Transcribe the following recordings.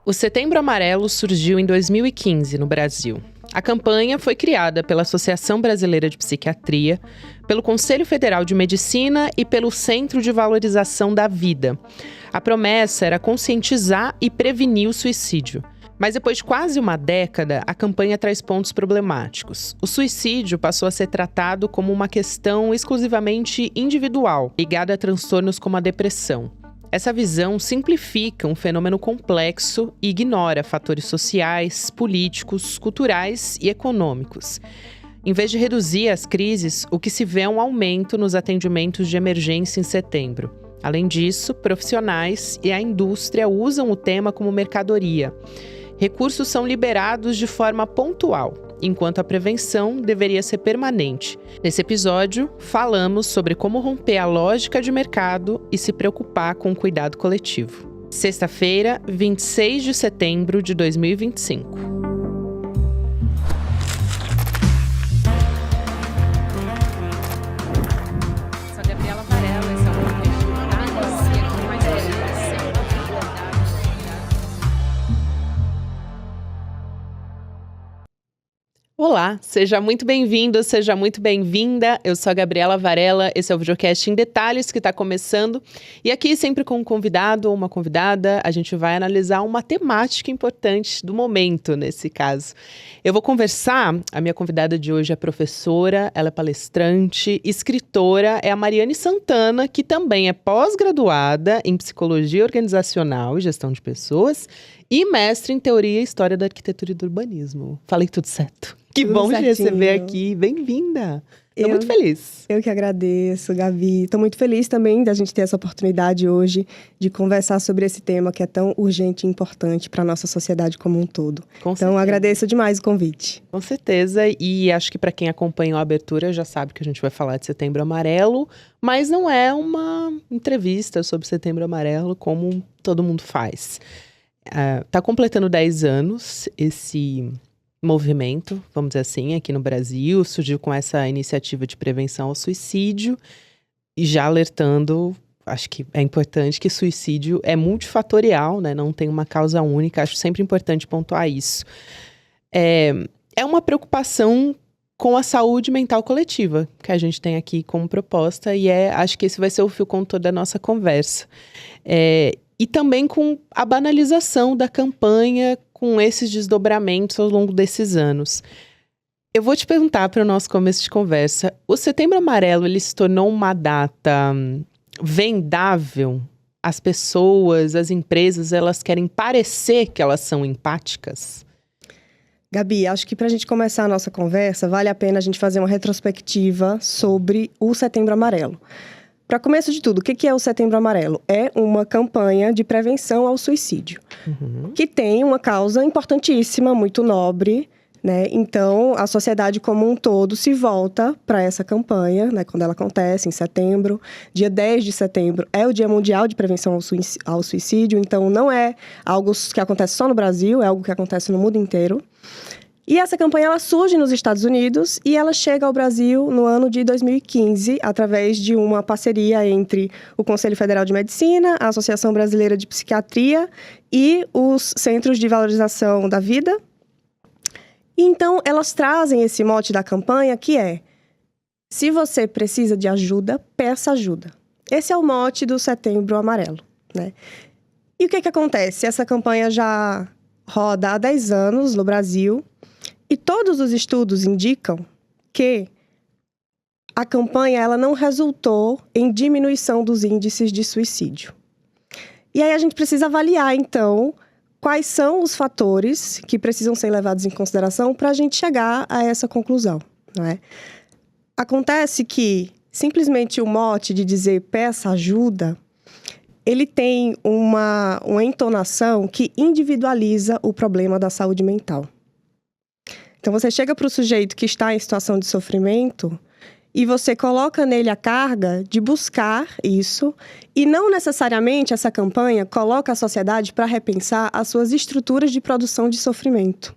O Setembro Amarelo surgiu em 2015 no Brasil. A campanha foi criada pela Associação Brasileira de Psiquiatria, pelo Conselho Federal de Medicina e pelo Centro de Valorização da Vida. A promessa era conscientizar e prevenir o suicídio. Mas depois de quase uma década, a campanha traz pontos problemáticos. O suicídio passou a ser tratado como uma questão exclusivamente individual, ligada a transtornos como a depressão. Essa visão simplifica um fenômeno complexo e ignora fatores sociais, políticos, culturais e econômicos. Em vez de reduzir as crises, o que se vê é um aumento nos atendimentos de emergência em setembro. Além disso, profissionais e a indústria usam o tema como mercadoria. Recursos são liberados de forma pontual, enquanto a prevenção deveria ser permanente. Nesse episódio, falamos sobre como romper a lógica de mercado e se preocupar com o cuidado coletivo. Sexta-feira, 26 de setembro de 2025. Olá, seja muito bem-vindo, seja muito bem-vinda. Eu sou a Gabriela Varela, esse é o Videocast em Detalhes que está começando. E aqui, sempre com um convidado ou uma convidada, a gente vai analisar uma temática importante do momento, nesse caso. Eu vou conversar, a minha convidada de hoje é professora, ela é palestrante, escritora, é a Mariane Santana, que também é pós-graduada em Psicologia Organizacional e Gestão de Pessoas e mestre em Teoria e História da Arquitetura e do Urbanismo. Falei tudo certo. Que Tudo bom certinho. te receber aqui. Bem-vinda. Estou muito feliz. Eu que agradeço, Gabi. Estou muito feliz também da gente ter essa oportunidade hoje de conversar sobre esse tema que é tão urgente e importante para a nossa sociedade como um todo. Então, agradeço demais o convite. Com certeza. E acho que para quem acompanhou a abertura já sabe que a gente vai falar de Setembro Amarelo, mas não é uma entrevista sobre Setembro Amarelo como todo mundo faz. Tá completando 10 anos esse movimento, vamos dizer assim, aqui no Brasil. Surgiu com essa iniciativa de prevenção ao suicídio e já alertando, acho que é importante que suicídio é multifatorial, né? Não tem uma causa única, acho sempre importante pontuar isso. É uma preocupação com a saúde mental coletiva que a gente tem aqui como proposta e acho que esse vai ser o fio condutor da nossa conversa. E também com a banalização da campanha, com esses desdobramentos ao longo desses anos. Eu vou te perguntar para o nosso começo de conversa, o Setembro Amarelo ele se tornou uma data vendável? As pessoas, as empresas, elas querem parecer que elas são empáticas? Gabi, acho que para a gente começar a nossa conversa, vale a pena a gente fazer uma retrospectiva sobre o Setembro Amarelo. Para começo de tudo, o que é o Setembro Amarelo? É uma campanha de prevenção ao suicídio, que tem uma causa importantíssima, muito nobre, né? Então, a sociedade como um todo se volta para essa campanha, né? Quando ela acontece em setembro. Dia 10 de setembro é o Dia Mundial de Prevenção ao Suicídio, então não é algo que acontece só no Brasil, é algo que acontece no mundo inteiro. E essa campanha ela surge nos Estados Unidos e ela chega ao Brasil no ano de 2015, através de uma parceria entre o Conselho Federal de Medicina, a Associação Brasileira de Psiquiatria e os Centros de Valorização da Vida. E então, elas trazem esse mote da campanha que é: se você precisa de ajuda, peça ajuda. Esse é o mote do Setembro Amarelo, né? E o que acontece? Essa campanha já roda há 10 anos no Brasil. E todos os estudos indicam que a campanha ela não resultou em diminuição dos índices de suicídio. E aí a gente precisa avaliar, então, quais são os fatores que precisam ser levados em consideração para a gente chegar a essa conclusão, não é? Acontece que simplesmente o mote de dizer peça ajuda, ele tem uma entonação que individualiza o problema da saúde mental. Então, você chega para o sujeito que está em situação de sofrimento e você coloca nele a carga de buscar isso e não necessariamente essa campanha coloca a sociedade para repensar as suas estruturas de produção de sofrimento.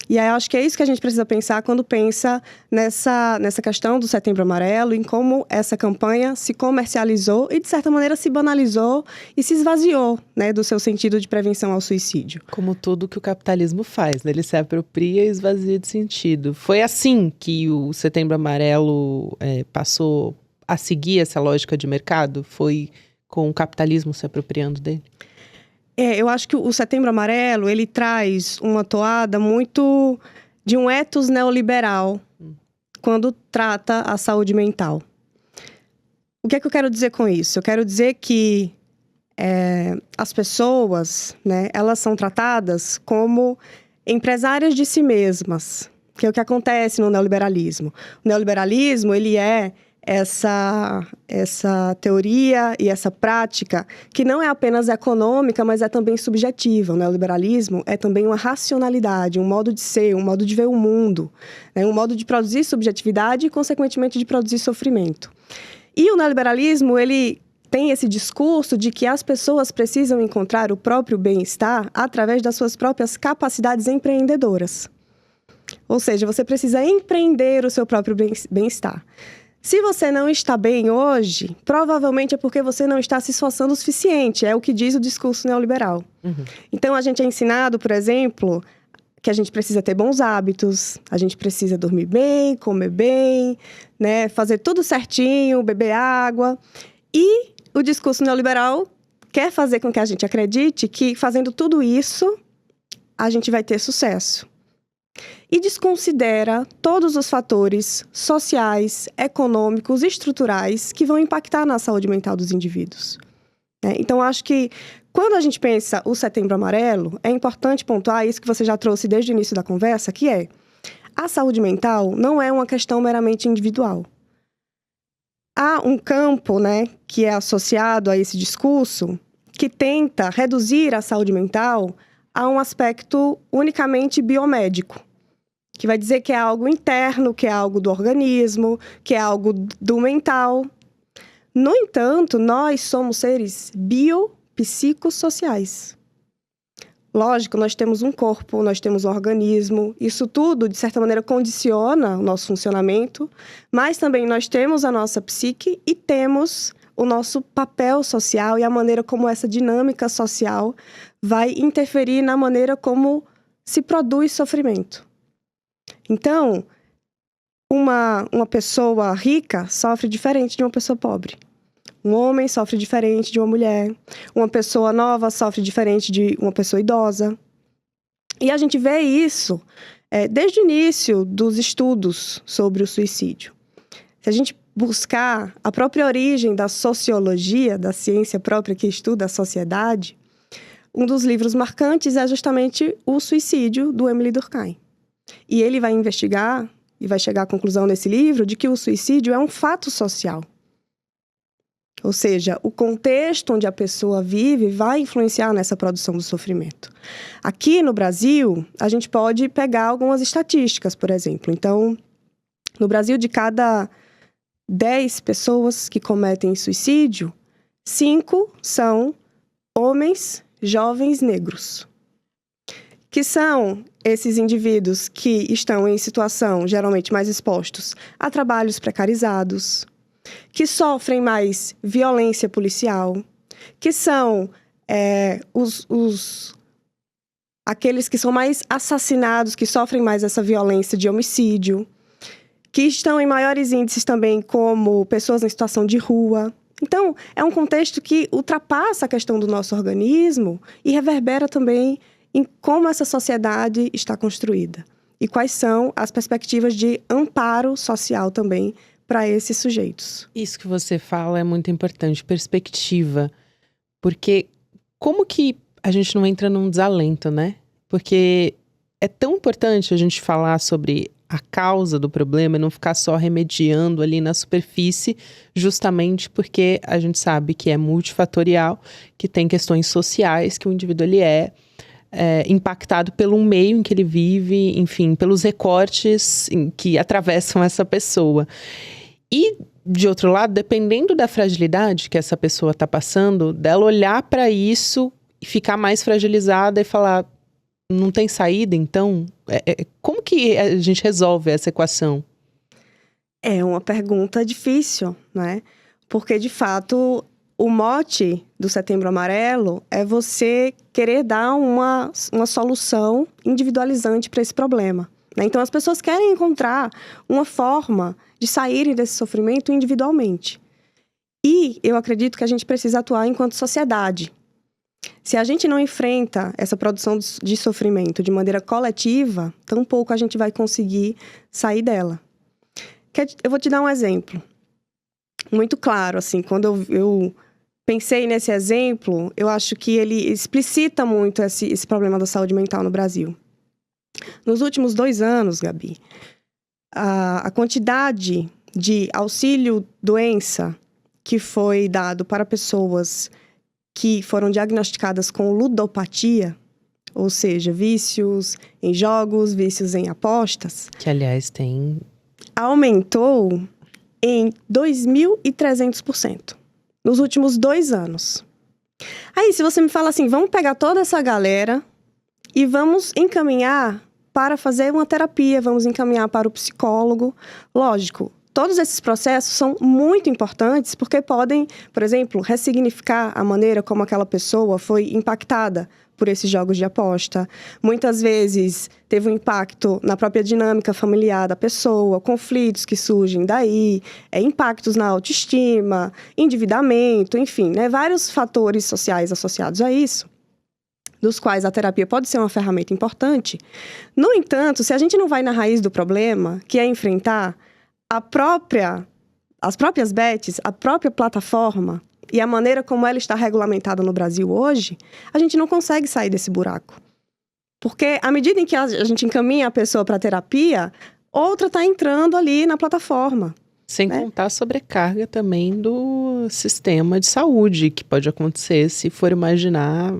E aí, acho que é isso que a gente precisa pensar quando pensa nessa questão do Setembro Amarelo, em como essa campanha se comercializou e, de certa maneira, se banalizou e se esvaziou, né, do seu sentido de prevenção ao suicídio. Como tudo que o capitalismo faz, né? Ele se apropria e esvazia de sentido. Foi assim que o Setembro Amarelo passou a seguir essa lógica de mercado? Foi com o capitalismo se apropriando dele? Eu acho que o Setembro Amarelo, ele traz uma toada muito de um ethos neoliberal quando trata a saúde mental. O que é que eu quero dizer com isso? Eu quero dizer que as pessoas, né, elas são tratadas como empresárias de si mesmas, que é o que acontece no neoliberalismo. O neoliberalismo, ele é essa teoria e essa prática que não é apenas econômica, mas é também subjetiva. O neoliberalismo é também uma racionalidade, um modo de ser, um modo de ver o mundo, né? Um modo de produzir subjetividade e, consequentemente, de produzir sofrimento. E o neoliberalismo, ele tem esse discurso de que as pessoas precisam encontrar o próprio bem-estar através das suas próprias capacidades empreendedoras. Ou seja, você precisa empreender o seu próprio bem-estar. Se você não está bem hoje, provavelmente é porque você não está se esforçando o suficiente. É o que diz o discurso neoliberal. Uhum. Então, a gente é ensinado, por exemplo, que a gente precisa ter bons hábitos, a gente precisa dormir bem, comer bem, né, fazer tudo certinho, beber água. E o discurso neoliberal quer fazer com que a gente acredite que, fazendo tudo isso, a gente vai ter sucesso. E desconsidera todos os fatores sociais, econômicos e estruturais que vão impactar na saúde mental dos indivíduos. Então, acho que quando a gente pensa o Setembro Amarelo, é importante pontuar isso que você já trouxe desde o início da conversa, que é a saúde mental não é uma questão meramente individual. Há um campo, né, que é associado a esse discurso que tenta reduzir a saúde mental a um aspecto unicamente biomédico, que vai dizer que é algo interno, que é algo do organismo, que é algo do mental. No entanto, nós somos seres biopsicossociais. Lógico, nós temos um corpo, nós temos um organismo, isso tudo, de certa maneira, condiciona o nosso funcionamento, mas também nós temos a nossa psique e temos o nosso papel social e a maneira como essa dinâmica social vai interferir na maneira como se produz sofrimento. Então, uma pessoa rica sofre diferente de uma pessoa pobre. Um homem sofre diferente de uma mulher. Uma pessoa nova sofre diferente de uma pessoa idosa. E a gente vê isso desde o início dos estudos sobre o suicídio. Se a gente buscar a própria origem da sociologia, da ciência própria que estuda a sociedade, um dos livros marcantes é justamente O Suicídio, do Émile Durkheim. E ele vai investigar e vai chegar à conclusão nesse livro de que o suicídio é um fato social. Ou seja, o contexto onde a pessoa vive vai influenciar nessa produção do sofrimento. Aqui no Brasil, a gente pode pegar algumas estatísticas, por exemplo. Então, no Brasil, de cada 10 pessoas que cometem suicídio, 5 são homens jovens negros, que são esses indivíduos que estão em situação geralmente mais expostos a trabalhos precarizados, que sofrem mais violência policial, que são aqueles que são mais assassinados, que sofrem mais essa violência de homicídio, que estão em maiores índices também como pessoas em situação de rua. Então, é um contexto que ultrapassa a questão do nosso organismo e reverbera também em como essa sociedade está construída. E quais são as perspectivas de amparo social também para esses sujeitos. Isso que você fala é muito importante, perspectiva. Porque como que a gente não entra num desalento, né? Porque é tão importante a gente falar sobre a causa do problema e não ficar só remediando ali na superfície, justamente porque a gente sabe que é multifatorial, que tem questões sociais, que o indivíduo ele é impactado pelo meio em que ele vive, enfim, pelos recortes que atravessam essa pessoa. E, de outro lado, dependendo da fragilidade que essa pessoa está passando, dela olhar para isso e ficar mais fragilizada e falar, não tem saída, então? Como que a gente resolve essa equação? É uma pergunta difícil, né? Porque, de fato, o mote do Setembro Amarelo é você querer dar uma solução individualizante para esse problema, né? Então, as pessoas querem encontrar uma forma de saírem desse sofrimento individualmente. E eu acredito que a gente precisa atuar enquanto sociedade. Se a gente não enfrenta essa produção de sofrimento de maneira coletiva, tampouco a gente vai conseguir sair dela. Eu vou te dar um exemplo muito claro, assim, quando eu pensei nesse exemplo, eu acho que ele explicita muito esse problema da saúde mental no Brasil. Nos últimos 2 anos, Gabi, a quantidade de auxílio-doença que foi dado para pessoas que foram diagnosticadas com ludopatia, ou seja, vícios em jogos, vícios em apostas... Que, aliás, aumentou em 2.300% nos últimos 2 anos. Aí, se você me fala assim, vamos pegar toda essa galera e vamos encaminhar para fazer uma terapia, vamos encaminhar para o psicólogo. Lógico, todos esses processos são muito importantes porque podem, por exemplo, ressignificar a maneira como aquela pessoa foi impactada por esses jogos de aposta. Muitas vezes teve um impacto na própria dinâmica familiar da pessoa, conflitos que surgem daí, impactos na autoestima, endividamento, enfim, né, vários fatores sociais associados a isso, dos quais a terapia pode ser uma ferramenta importante. No entanto, se a gente não vai na raiz do problema, que é enfrentar as próprias bets, a própria plataforma e a maneira como ela está regulamentada no Brasil hoje, a gente não consegue sair desse buraco. Porque à medida em que a gente encaminha a pessoa para a terapia, outra está entrando ali na plataforma. Sem contar a sobrecarga também do sistema de saúde, que pode acontecer se for imaginar,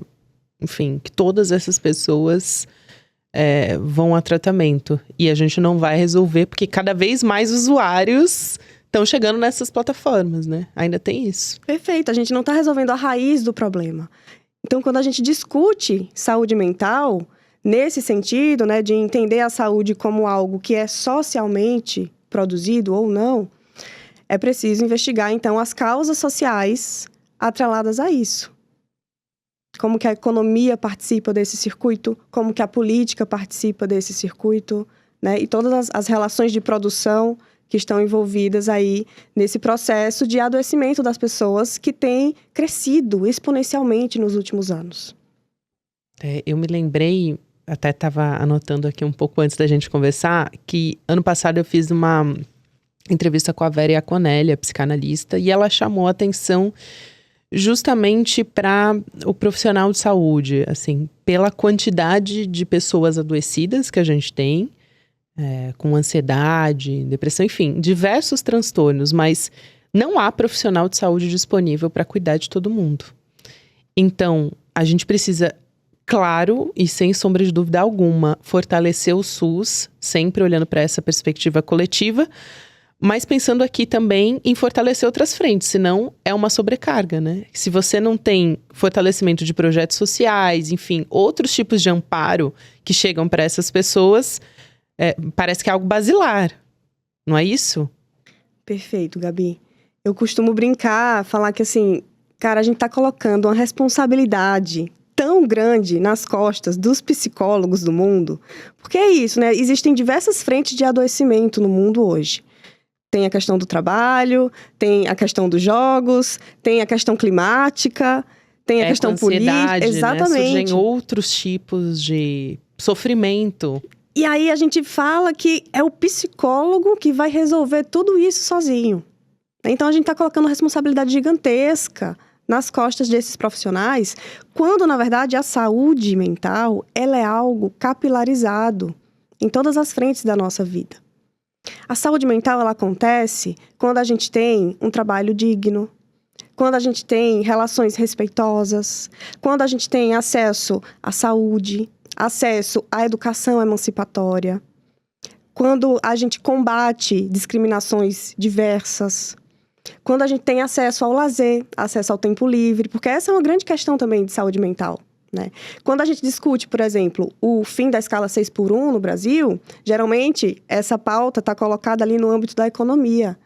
enfim, que todas essas pessoas vão a tratamento. E a gente não vai resolver, porque cada vez mais usuários estão chegando nessas plataformas, né? Ainda tem isso. Perfeito, a gente não está resolvendo a raiz do problema. Então, quando a gente discute saúde mental, nesse sentido, né, de entender a saúde como algo que é socialmente produzido ou não, é preciso investigar, então, as causas sociais atreladas a isso. Como que a economia participa desse circuito, como que a política participa desse circuito, né? E todas as relações de produção que estão envolvidas aí nesse processo de adoecimento das pessoas que tem crescido exponencialmente nos últimos anos. Eu me lembrei, até estava anotando aqui um pouco antes da gente conversar, que ano passado eu fiz uma entrevista com a Vera Iaconelli, a psicanalista, e ela chamou a atenção justamente para o profissional de saúde, assim, pela quantidade de pessoas adoecidas que a gente tem, com ansiedade, depressão, enfim, diversos transtornos, mas não há profissional de saúde disponível para cuidar de todo mundo. Então, a gente precisa, claro, e sem sombra de dúvida alguma, fortalecer o SUS, sempre olhando para essa perspectiva coletiva, mas pensando aqui também em fortalecer outras frentes, senão é uma sobrecarga, né? Se você não tem fortalecimento de projetos sociais, enfim, outros tipos de amparo que chegam para essas pessoas, parece que é algo basilar, não é isso? Perfeito, Gabi. Eu costumo brincar, falar que assim, cara, a gente tá colocando uma responsabilidade tão grande nas costas dos psicólogos do mundo, porque é isso, né? Existem diversas frentes de adoecimento no mundo hoje. Tem a questão do trabalho, tem a questão dos jogos, tem a questão climática, tem a questão política. Exatamente. Né? Surgem outros tipos de sofrimento. E aí a gente fala que é o psicólogo que vai resolver tudo isso sozinho. Então a gente está colocando uma responsabilidade gigantesca nas costas desses profissionais, quando na verdade a saúde mental ela é algo capilarizado em todas as frentes da nossa vida. A saúde mental ela acontece quando a gente tem um trabalho digno, quando a gente tem relações respeitosas, quando a gente tem acesso à saúde, acesso à educação emancipatória, quando a gente combate discriminações diversas, quando a gente tem acesso ao lazer, acesso ao tempo livre, porque essa é uma grande questão também de saúde mental, né? Quando a gente discute, por exemplo, o fim da escala 6x1 no Brasil, geralmente essa pauta está colocada ali no âmbito da economia.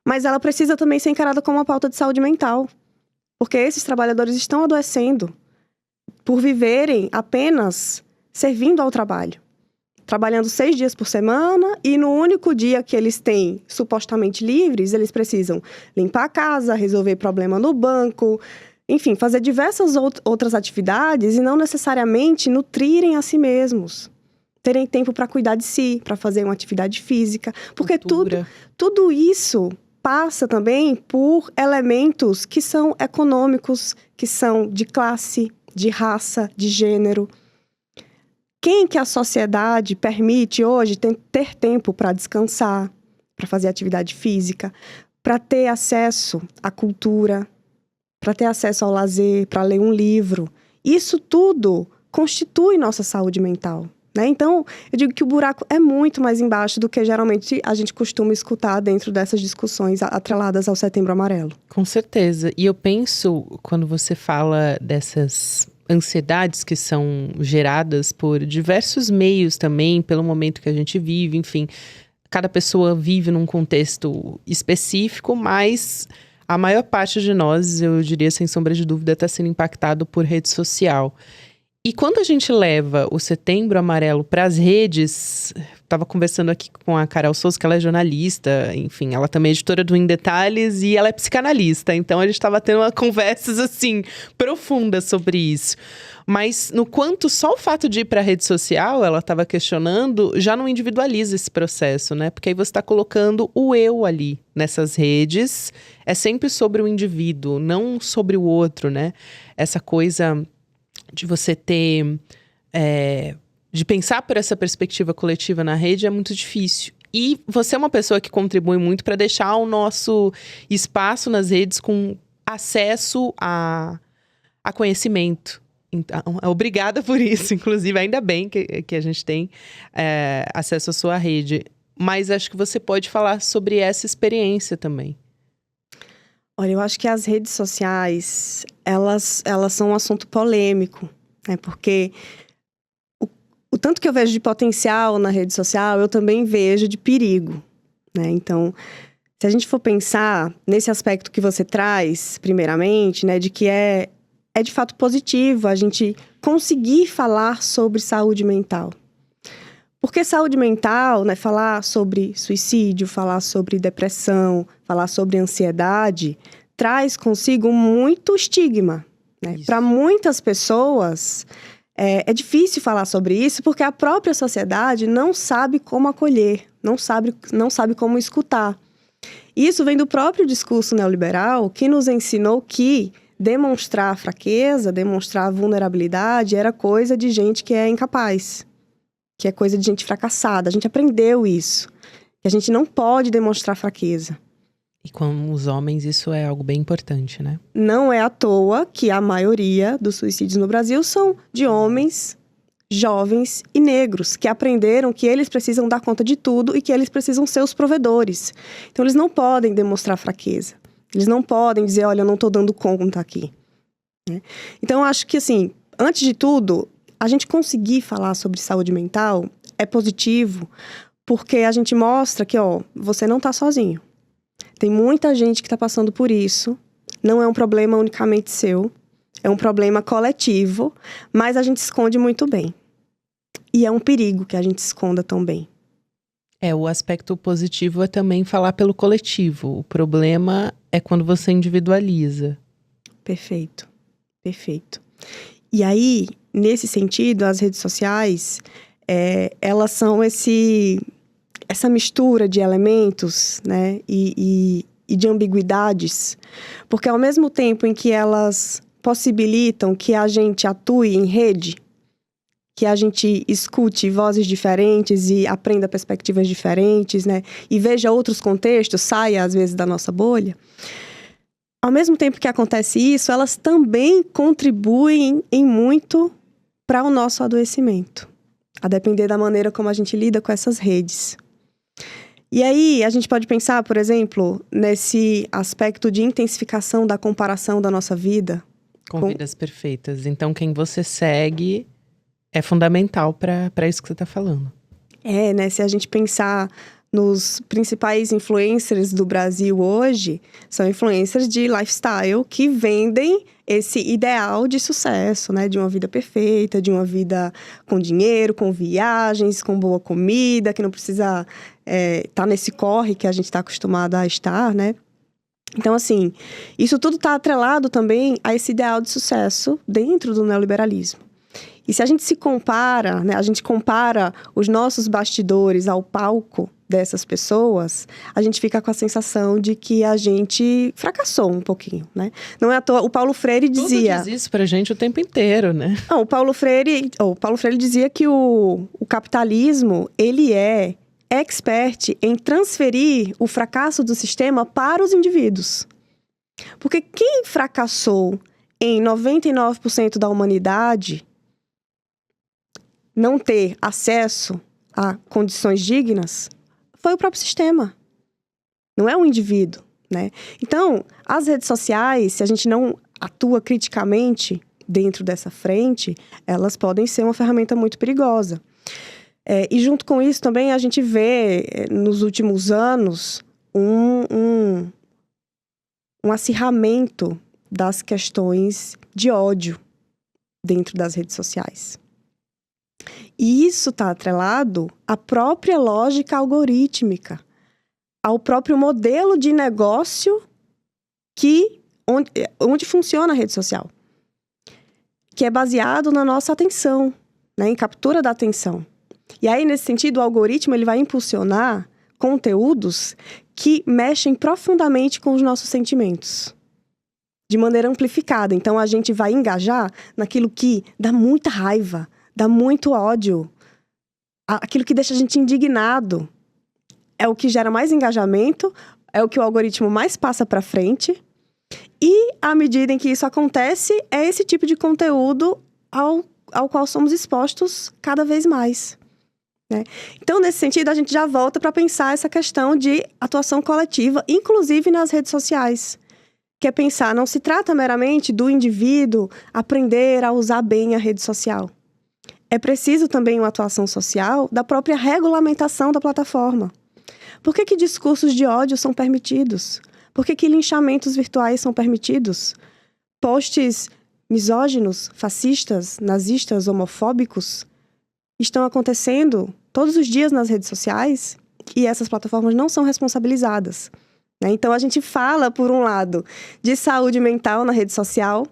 Mas ela precisa também ser encarada como uma pauta de saúde mental. Porque esses trabalhadores estão adoecendo por viverem apenas servindo ao trabalho. Trabalhando 6 dias por semana e no único dia que eles têm supostamente livres, eles precisam limpar a casa, resolver problema no banco, enfim, fazer diversas outras atividades e não necessariamente nutrirem a si mesmos. Terem tempo para cuidar de si, para fazer uma atividade física. Porque tudo isso passa também por elementos que são econômicos, que são de classe, de raça, de gênero. Quem que a sociedade permite hoje ter tempo para descansar, para fazer atividade física, para ter acesso à cultura, para ter acesso ao lazer, para ler um livro? Isso tudo constitui nossa saúde mental, né? Então, eu digo que o buraco é muito mais embaixo do que geralmente a gente costuma escutar dentro dessas discussões atreladas ao Setembro Amarelo. Com certeza. E eu penso, quando você fala dessas ansiedades que são geradas por diversos meios também, pelo momento que a gente vive, enfim. Cada pessoa vive num contexto específico, mas a maior parte de nós, eu diria sem sombra de dúvida, está sendo impactado por rede social. E quando a gente leva o Setembro Amarelo para as redes, estava conversando aqui com a Carol Souza, que ela é jornalista, enfim, ela também é editora do Em Detalhes e ela é psicanalista, então a gente estava tendo uma conversas assim, profundas sobre isso. Mas no quanto só o fato de ir para a rede social, ela estava questionando, já não individualiza esse processo, né? Porque aí você está colocando o eu ali nessas redes, é sempre sobre o indivíduo, não sobre o outro, né? Essa coisa de você ter, de pensar por essa perspectiva coletiva na rede é muito difícil. E você é uma pessoa que contribui muito para deixar o nosso espaço nas redes com acesso a conhecimento. Então, obrigada por isso, inclusive, ainda bem que a gente tem acesso à sua rede. Mas acho que você pode falar sobre essa experiência também. Olha, eu acho que as redes sociais, elas são um assunto polêmico, né? Porque o tanto que eu vejo de potencial na rede social, eu também vejo de perigo, né? Então, se a gente for pensar nesse aspecto que você traz, primeiramente, né? De que é de fato positivo a gente conseguir falar sobre saúde mental. Porque saúde mental, né, falar sobre suicídio, falar sobre depressão, falar sobre ansiedade, traz consigo muito estigma, né? Para muitas pessoas, é difícil falar sobre isso porque a própria sociedade não sabe como acolher, não sabe como escutar. Isso vem do próprio discurso neoliberal que nos ensinou que demonstrar fraqueza, demonstrar vulnerabilidade era coisa de gente que é incapaz. Que é coisa de gente fracassada. A gente aprendeu isso. Que a gente não pode demonstrar fraqueza. E com os homens isso é algo bem importante, né? Não é à toa que a maioria dos suicídios no Brasil são de homens, jovens e negros, que aprenderam que eles precisam dar conta de tudo e que eles precisam ser os provedores. Então eles não podem demonstrar fraqueza. Eles não podem dizer, olha, eu não estou dando conta aqui. Então eu acho que, assim, antes de tudo, a gente conseguir falar sobre saúde mental é positivo, porque a gente mostra que, você não está sozinho. Tem muita gente que está passando por isso. Não é um problema unicamente seu. É um problema coletivo, mas a gente esconde muito bem. E é um perigo que a gente esconda tão bem. O aspecto positivo é também falar pelo coletivo. O problema é quando você individualiza. Perfeito, perfeito. E aí, nesse sentido, as redes sociais, elas são essa mistura de elementos, né, e de ambiguidades, porque ao mesmo tempo em que elas possibilitam que a gente atue em rede, que a gente escute vozes diferentes e aprenda perspectivas diferentes, né, e veja outros contextos, saia às vezes da nossa bolha. Ao mesmo tempo que acontece isso, elas também contribuem em muito para o nosso adoecimento, a depender da maneira como a gente lida com essas redes. E aí, a gente pode pensar, por exemplo, nesse aspecto de intensificação da comparação da nossa vida, Com vidas perfeitas. Então, quem você segue é fundamental para isso que você está falando. Né? Se a gente pensar nos principais influencers do Brasil hoje, são influencers de lifestyle que vendem esse ideal de sucesso, né? De uma vida perfeita, de uma vida com dinheiro, com viagens, com boa comida, que não precisa tá nesse corre que a gente está acostumado a estar, né? Então, assim, isso tudo está atrelado também a esse ideal de sucesso dentro do neoliberalismo. E se a gente se compara, né, a gente compara os nossos bastidores ao palco dessas pessoas, a gente fica com a sensação de que a gente fracassou um pouquinho, né? Não é à toa, o Paulo Freire dizia... Tudo diz isso pra gente o tempo inteiro, né? Não, o Paulo Freire dizia que o capitalismo, ele é expert em transferir o fracasso do sistema para os indivíduos. Porque quem fracassou em 99% da humanidade não ter acesso a condições dignas foi o próprio sistema. Não é um indivíduo, né? Então, as redes sociais, se a gente não atua criticamente dentro dessa frente, elas podem ser uma ferramenta muito perigosa. E junto com isso também a gente vê, nos últimos anos, um acirramento das questões de ódio dentro das redes sociais. E isso está atrelado à própria lógica algorítmica, ao próprio modelo de negócio onde funciona a rede social, que é baseado na nossa atenção, né, em captura da atenção. E aí, nesse sentido, o algoritmo ele vai impulsionar conteúdos que mexem profundamente com os nossos sentimentos, de maneira amplificada. Então, a gente vai engajar naquilo que dá muita raiva, dá muito ódio, aquilo que deixa a gente indignado. É o que gera mais engajamento, é o que o algoritmo mais passa para frente. E, à medida em que isso acontece, é esse tipo de conteúdo ao qual somos expostos cada vez mais, né? Então, nesse sentido, a gente já volta para pensar essa questão de atuação coletiva, inclusive nas redes sociais. Que é pensar, não se trata meramente do indivíduo aprender a usar bem a rede social. É preciso também uma atuação social da própria regulamentação da plataforma. Por que discursos de ódio são permitidos? Por que linchamentos virtuais são permitidos? Posts misóginos, fascistas, nazistas, homofóbicos estão acontecendo todos os dias nas redes sociais e essas plataformas não são responsabilizadas, né? Então, a gente fala, por um lado, de saúde mental na rede social,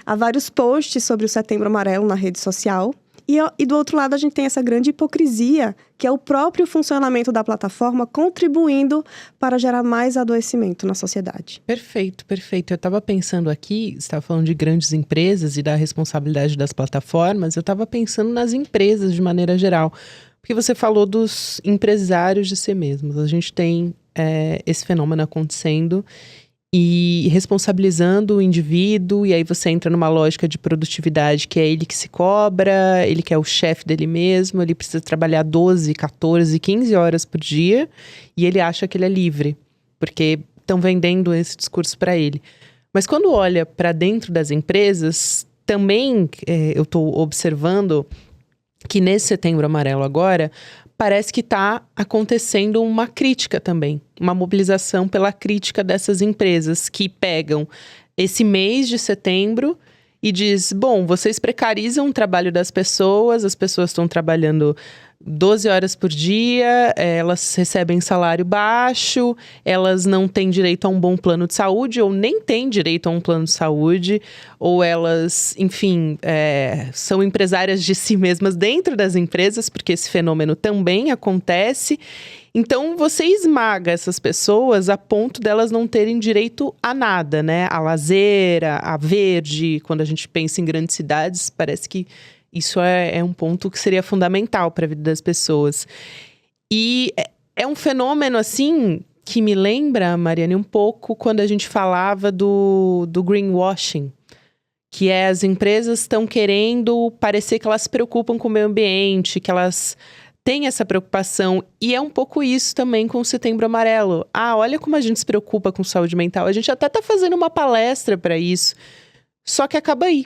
há vários posts sobre o Setembro Amarelo na rede social, e do outro lado a gente tem essa grande hipocrisia, que é o próprio funcionamento da plataforma contribuindo para gerar mais adoecimento na sociedade. Perfeito, perfeito. Eu estava pensando aqui, você estava falando de grandes empresas e da responsabilidade das plataformas, eu estava pensando nas empresas de maneira geral, porque você falou dos empresários de si mesmos. A gente tem esse fenômeno acontecendo e responsabilizando o indivíduo, e aí você entra numa lógica de produtividade que é ele que se cobra, ele que é o chefe dele mesmo, ele precisa trabalhar 12, 14, 15 horas por dia, e ele acha que ele é livre, porque estão vendendo esse discurso para ele. Mas quando olha para dentro das empresas, também eu estou observando que nesse Setembro Amarelo agora, parece que está acontecendo uma crítica também, uma mobilização pela crítica dessas empresas que pegam esse mês de setembro e diz, bom, vocês precarizam o trabalho das pessoas, as pessoas estão trabalhando 12 horas por dia, elas recebem salário baixo, elas não têm direito a um bom plano de saúde, ou nem têm direito a um plano de saúde, ou elas, enfim, são empresárias de si mesmas dentro das empresas, porque esse fenômeno também acontece. Então, você esmaga essas pessoas a ponto delas não terem direito a nada, né? A lazer, a verde. Quando a gente pensa em grandes cidades, parece que isso é um ponto que seria fundamental para a vida das pessoas. E é um fenômeno, assim, que me lembra, Mariane, um pouco quando a gente falava do greenwashing, que as empresas estão querendo parecer que elas se preocupam com o meio ambiente, que elas têm essa preocupação. E é um pouco isso também com o Setembro Amarelo. Olha como a gente se preocupa com saúde mental. A gente até está fazendo uma palestra para isso, Só que acaba aí.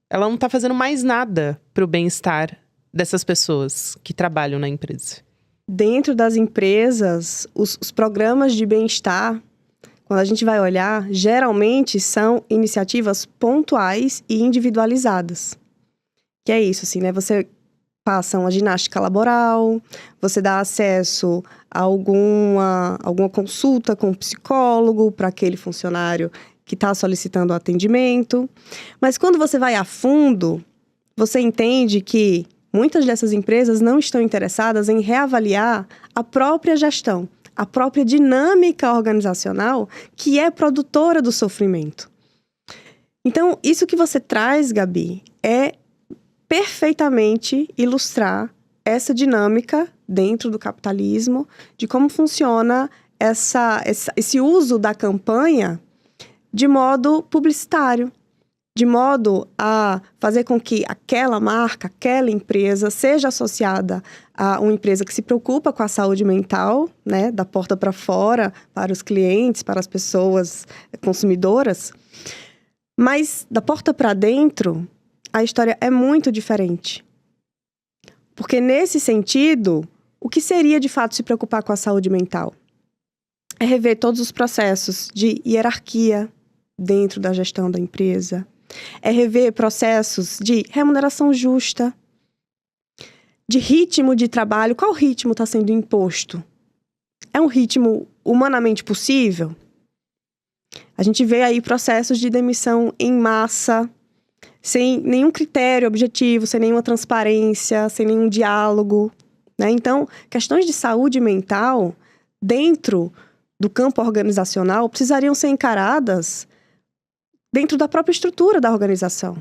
Ela não tá fazendo mais nada pro bem-estar dessas pessoas que trabalham na empresa. Dentro das empresas, os programas de bem-estar, quando a gente vai olhar, geralmente são iniciativas pontuais e individualizadas. Que é isso, assim, né? Você passa uma ginástica laboral, você dá acesso a alguma consulta com um psicólogo para aquele funcionário que está solicitando atendimento. Mas quando você vai a fundo, você entende que muitas dessas empresas não estão interessadas em reavaliar a própria gestão, a própria dinâmica organizacional que é produtora do sofrimento. Então, isso que você traz, Gabi, é perfeitamente ilustrar essa dinâmica dentro do capitalismo, de como funciona esse uso da campanha de modo publicitário, de modo a fazer com que aquela marca, aquela empresa seja associada a uma empresa que se preocupa com a saúde mental, né, da porta para fora, para os clientes, para as pessoas consumidoras. Mas da porta para dentro, a história é muito diferente. Porque nesse sentido, o que seria de fato se preocupar com a saúde mental? É rever todos os processos de hierarquia dentro da gestão da empresa. É rever processos de remuneração justa, de ritmo de trabalho. Qual ritmo está sendo imposto? É um ritmo humanamente possível? A gente vê aí processos de demissão em massa, sem nenhum critério objetivo, sem nenhuma transparência, sem nenhum diálogo, né? Então, questões de saúde mental dentro do campo organizacional precisariam ser encaradas dentro da própria estrutura da organização,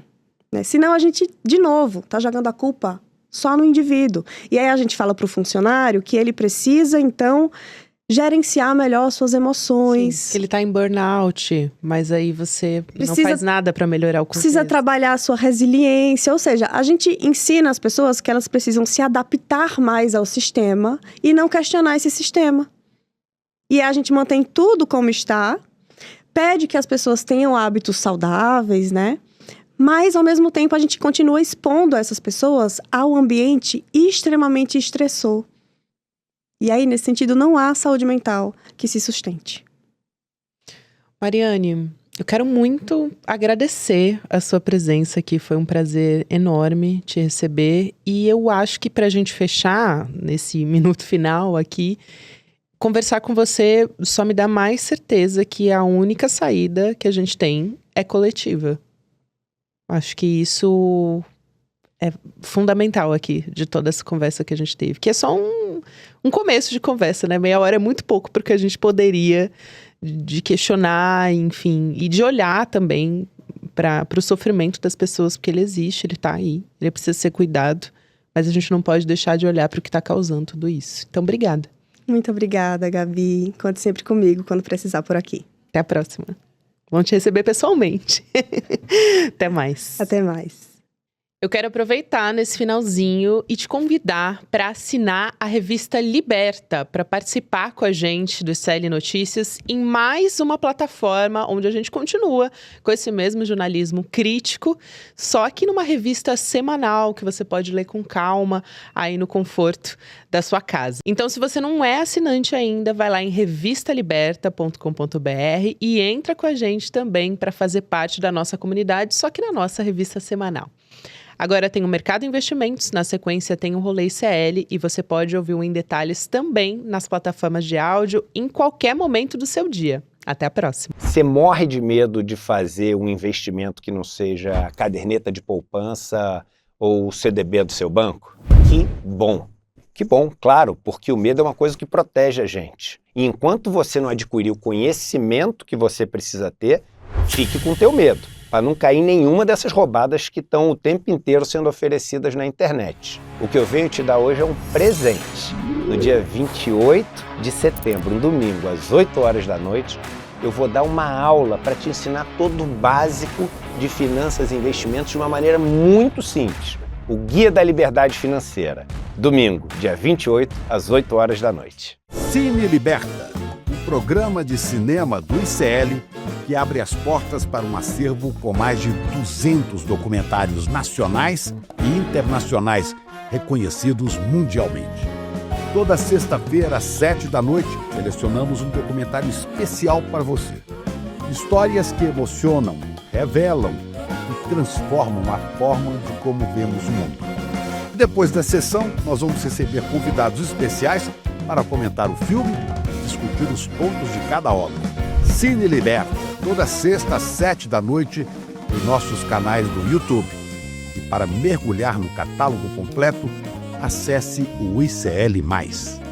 né? Senão a gente, de novo, está jogando a culpa só no indivíduo. E aí a gente fala para o funcionário que ele precisa, então, gerenciar melhor suas emoções. Sim, ele está em burnout, mas aí você não faz nada para melhorar o contexto. Precisa trabalhar a sua resiliência, ou seja, a gente ensina as pessoas que elas precisam se adaptar mais ao sistema e não questionar esse sistema. E a gente mantém tudo como está, pede que as pessoas tenham hábitos saudáveis, né? Mas, ao mesmo tempo, a gente continua expondo essas pessoas ao ambiente extremamente estressor. E aí, nesse sentido, não há saúde mental que se sustente. Mariane, eu quero muito agradecer a sua presença aqui. Foi um prazer enorme te receber. E eu acho que para a gente fechar, nesse minuto final aqui, conversar com você só me dá mais certeza que a única saída que a gente tem é coletiva. Acho que isso é fundamental aqui, de toda essa conversa que a gente teve. Que é só um começo de conversa, né? Meia hora é muito pouco porque a gente poderia de questionar, enfim, e de olhar também para o sofrimento das pessoas, porque ele existe, ele está aí, ele precisa ser cuidado, mas a gente não pode deixar de olhar para o que está causando tudo isso. Então, obrigada. Muito obrigada, Gabi. Conte sempre comigo quando precisar por aqui. Até a próxima. Vamos te receber pessoalmente. Até mais. Até mais. Eu quero aproveitar nesse finalzinho e te convidar para assinar a revista Liberta, para participar com a gente do ICL Notícias em mais uma plataforma onde a gente continua com esse mesmo jornalismo crítico, só que numa revista semanal que você pode ler com calma aí no conforto da sua casa. Então, se você não é assinante ainda, vai lá em revistaliberta.com.br e entra com a gente também para fazer parte da nossa comunidade, só que na nossa revista semanal. Agora tem o Mercado Investimentos, na sequência tem o Rolê ICL e você pode ouvir o Em Detalhes também nas plataformas de áudio em qualquer momento do seu dia. Até a próxima. Você morre de medo de fazer um investimento que não seja a caderneta de poupança ou o CDB do seu banco? Que bom! Que bom, claro, porque o medo é uma coisa que protege a gente. E enquanto você não adquirir o conhecimento que você precisa ter, fique com o teu medo, para não cair em nenhuma dessas roubadas que estão o tempo inteiro sendo oferecidas na internet. O que eu venho te dar hoje é um presente. No dia 28 de setembro, um domingo, às 8 horas da noite, eu vou dar uma aula para te ensinar todo o básico de finanças e investimentos de uma maneira muito simples. O Guia da Liberdade Financeira. Domingo, dia 28, às 8 horas da noite. Cine Liberta, o programa de cinema do ICL, que abre as portas para um acervo com mais de 200 documentários nacionais e internacionais reconhecidos mundialmente. Toda sexta-feira, às 7h, selecionamos um documentário especial para você. Histórias que emocionam, revelam e transformam a forma de como vemos o mundo. Depois da sessão, nós vamos receber convidados especiais para comentar o filme e discutir os pontos de cada obra. Cine Liberta, toda sexta às 7h em nossos canais do YouTube. E para mergulhar no catálogo completo, acesse o ICL+.